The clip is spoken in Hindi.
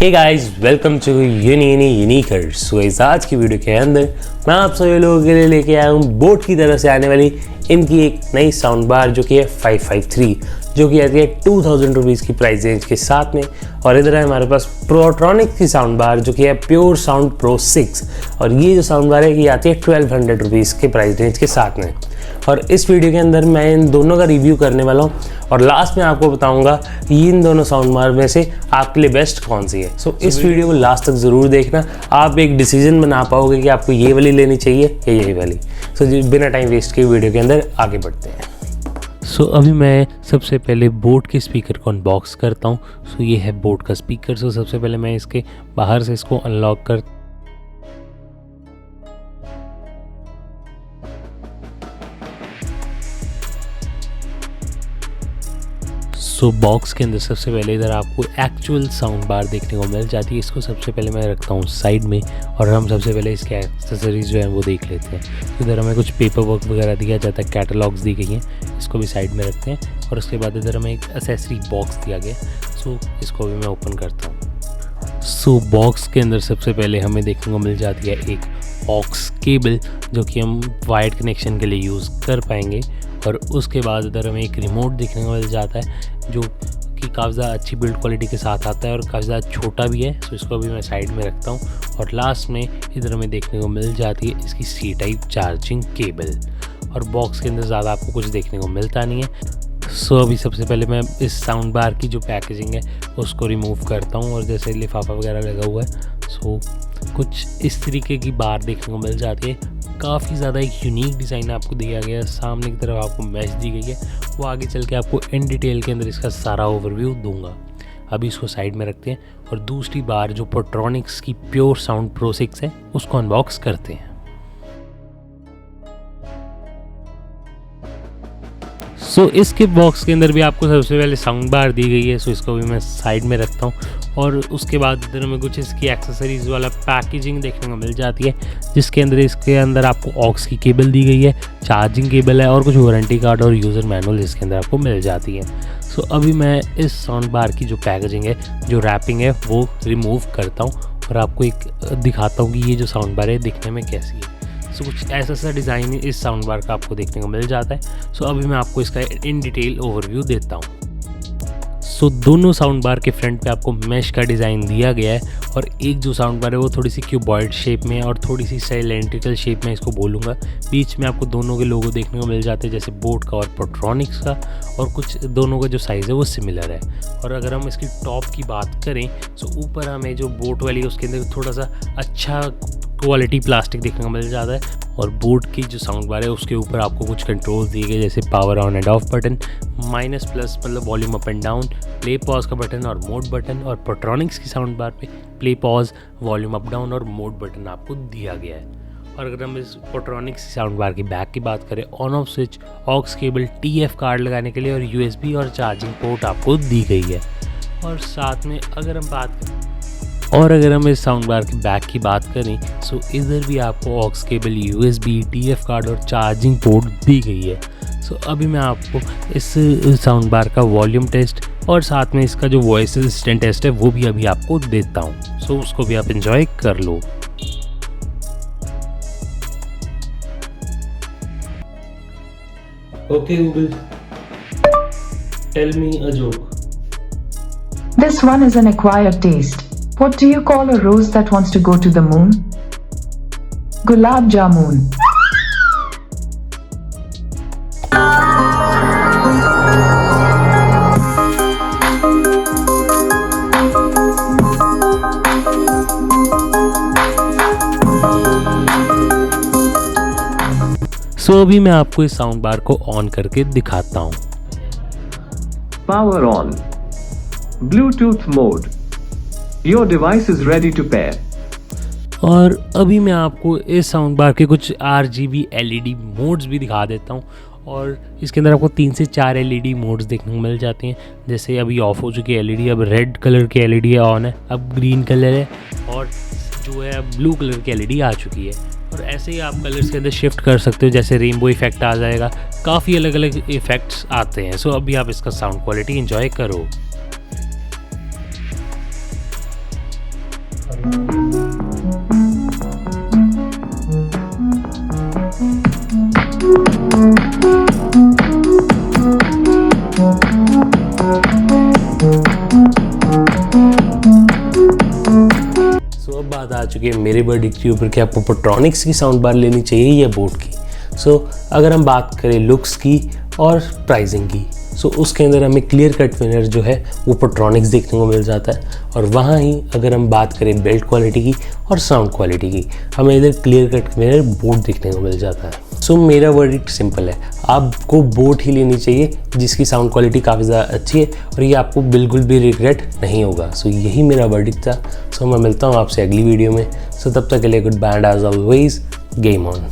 हे गाइस, वेलकम टू यूनिकर्स। सो इस आज की वीडियो के अंदर मैं आप सभी लोगों के लिए लेके आया हूँ बोट की तरफ से आने वाली इनकी एक नई साउंड बार जो कि है 553, जो कि आती है 2000 रुपीज़ की प्राइस रेंज के साथ में। और इधर है हमारे पास प्रोट्रॉनिक की साउंड बार जो कि है प्योर साउंड प्रो 6, और ये जो साउंड बार है ये आती है 1200 रुपीज़ के प्राइस रेंज के साथ में। और इस वीडियो के अंदर मैं इन दोनों का रिव्यू करने वाला हूँ और लास्ट में आपको बताऊंगा इन दोनों साउंड बार में से आपके लिए बेस्ट कौन सी है। सो इस वीडियो को लास्ट तक ज़रूर देखना, आप एक डिसीजन बना पाओगे कि आपको ये वाली लेनी चाहिए या यही वाली। सो बिना टाइम वेस्ट के वीडियो के अंदर आगे बढ़ते हैं। सो अभी मैं सबसे पहले बोट के स्पीकर को अनबॉक्स करता हूँ। सो ये है बोट का स्पीकर। सो सबसे पहले मैं इसके बाहर से इसको अनलॉक कर बॉक्स के अंदर सबसे पहले इधर आपको एक्चुअल साउंड बार देखने को मिल जाती है। इसको सबसे पहले मैं रखता हूँ साइड में और हम सबसे पहले इसके एक्सेसरीज जो हैं वो देख लेते हैं। इधर हमें कुछ पेपर वर्क वगैरह दिया जाता है, कैटलॉग्स दी गई हैं, इसको भी साइड में रखते हैं। और उसके बाद इधर हमें एक एक्सेसरी बॉक्स दिया गया। सो इसको भी मैं ओपन करता हूँ। सो बॉक्स के अंदर सबसे पहले हमें देखने को मिल जाती है एक ऑक्स केबल जो कि हम वायर्ड कनेक्शन के लिए यूज़ कर पाएंगे। और उसके बाद इधर हमें एक रिमोट देखने को मिल जाता है जो कि काफ़ी ज़्यादा अच्छी बिल्ड क्वालिटी के साथ आता है और काफ़ी ज़्यादा छोटा भी है। सो इसको भी मैं साइड में रखता हूँ। और लास्ट में इधर हमें देखने को मिल जाती है इसकी सी टाइप चार्जिंग केबल। और बॉक्स के अंदर ज़्यादा आपको कुछ देखने को मिलता नहीं है। सो अभी सबसे पहले मैं इस साउंड बार की जो पैकेजिंग है उसको रिमूव करता हूँ। और जैसे लिफाफा वगैरह लगा हुआ है, सो कुछ इस तरीके की बार देखने को मिल जाती है। काफ़ी ज़्यादा एक यूनिक डिज़ाइन आपको दिया गया है। सामने की तरफ आपको मैश दी गई है, वो आगे चल के आपको इन डिटेल के अंदर इसका सारा ओवरव्यू दूंगा। अभी इसको साइड में रखते हैं और दूसरी बार जो प्रोट्रॉनिक्स की प्योर साउंड प्रो 6 है उसको अनबॉक्स करते हैं। सो इसके बॉक्स के अंदर भी आपको सबसे पहले साउंड बार दी गई है। सो इसको भी मैं साइड में रखता हूँ। और उसके बाद इधर हमें कुछ इसकी एक्सेसरीज़ वाला पैकेजिंग देखने को मिल जाती है, जिसके अंदर इसके अंदर आपको ऑक्स की केबल दी गई है, चार्जिंग केबल है और कुछ वारंटी कार्ड और यूज़र मैनुअल इसके अंदर आपको मिल जाती है। सो अभी मैं इस साउंड बार की जो पैकेजिंग है, जो रैपिंग है, वो रिमूव करता हूँ और आपको एक दिखाता हूँ कि ये जो साउंड बार है दिखने में कैसी है। सो कुछ ऐसा डिज़ाइन इस साउंड बार का आपको देखने को मिल जाता है। सो अभी मैं आपको इसका इन डिटेल ओवरव्यू देता हूँ। सो दोनों साउंड बार के फ्रंट पे आपको मैश का डिज़ाइन दिया गया है। और एक जो साउंड बार है वो थोड़ी सी क्यूबॉइड शेप में और थोड़ी सी सिलेंड्रिकल शेप में इसको बोलूँगा। बीच में आपको दोनों के लोगो देखने को मिल जाते हैं, जैसे बोट का और प्रोट्रॉनिक्स का। और कुछ दोनों का जो साइज़ है वो सिमिलर है। और अगर हम इसकी टॉप की बात करें तो ऊपर हमें जो बोट वाली है उसके अंदर थोड़ा सा अच्छा क्वालिटी प्लास्टिक देखने को मिल जाता है। और बोट की जो साउंड बार है उसके ऊपर आपको कुछ कंट्रोल्स दिए गए, जैसे power on and off button, minus plus मतलब volume up and down, play pause का बटन और मोड बटन। और प्रोट्रॉनिक्स की साउंड बार पे play pause, volume up down और मोड बटन आपको दिया गया है। और अगर हम इस प्रोट्रॉनिक्स की साउंड बार की बैक की बात करें, on off switch, aux cable, TF card लगाने के लिए और USB और चार्जिंग पोर्ट आपको दी गई है। और साथ में अगर हम इस साउंड बार की बैक की बात करें, सो इधर भी आपको aux cable, USB, TF card और चार्जिंग पोर्ट दी गई है। सो अभी मैं आपको इस साउंड बार का वॉल्यूम टेस्ट और साथ में इसका जो वॉइस असिस्टेंट टेस्ट है वो भी अभी आपको देता हूँ। सो उसको भी आप एंजॉय कर लो। Okay Google, tell me a joke. This one is an acquired taste. What do you call a rose that wants to go to the moon? Gulab Jamun. सो अभी मैं आपको इस साउंड बार को ऑन करके दिखाता हूँ। Power on. Bluetooth mode. Your device is ready to pair. और अभी मैं आपको इस साउंड बार के कुछ RGB LED मोड्स भी दिखा देता हूँ। और इसके अंदर आपको 3 से 4 LED मोड्स देखने को मिल जाती हैं। जैसे अभी ऑफ हो चुकी है LED, अब रेड कलर की LED है ऑन है, अब ग्रीन कलर है और जो है ब्लू कलर की LED आ चुकी है। और ऐसे ही आप कलर्स के अंदर शिफ्ट कर सकते हो, जैसे रेनबो इफेक्ट आ जाएगा, काफ़ी अलग अलग इफेक्ट्स आते हैं। सो अभी आप इसका साउंड क्वालिटी एंजॉय करो। सो अब बात आ चुकी है मेरे वर्डिक्ट के ऊपर कि आपको पोट्रॉनिक्स की साउंड बार लेनी चाहिए या बोट की। सो अगर हम बात करें लुक्स की और प्राइसिंग की, सो उसके अंदर हमें क्लियर कट विनर जो है वो पोट्रॉनिक्स देखने को मिल जाता है, और वहाँ ही अगर हम बात करें बिल्ड क्वालिटी की और साउंड क्वालिटी की, हमें इधर क्लियर कट विनर बोट देखने को मिल जाता है। सो मेरा वर्डिक्ट सिंपल है, आपको बोट ही लेनी चाहिए जिसकी साउंड क्वालिटी काफ़ी ज़्यादा अच्छी है और ये आपको बिल्कुल भी रिग्रेट नहीं होगा। सो यही मेरा वर्डिक्ट था। सो मैं मिलता हूँ आपसे अगली वीडियो में। सो तब तक के लिए goodbye and as always game on.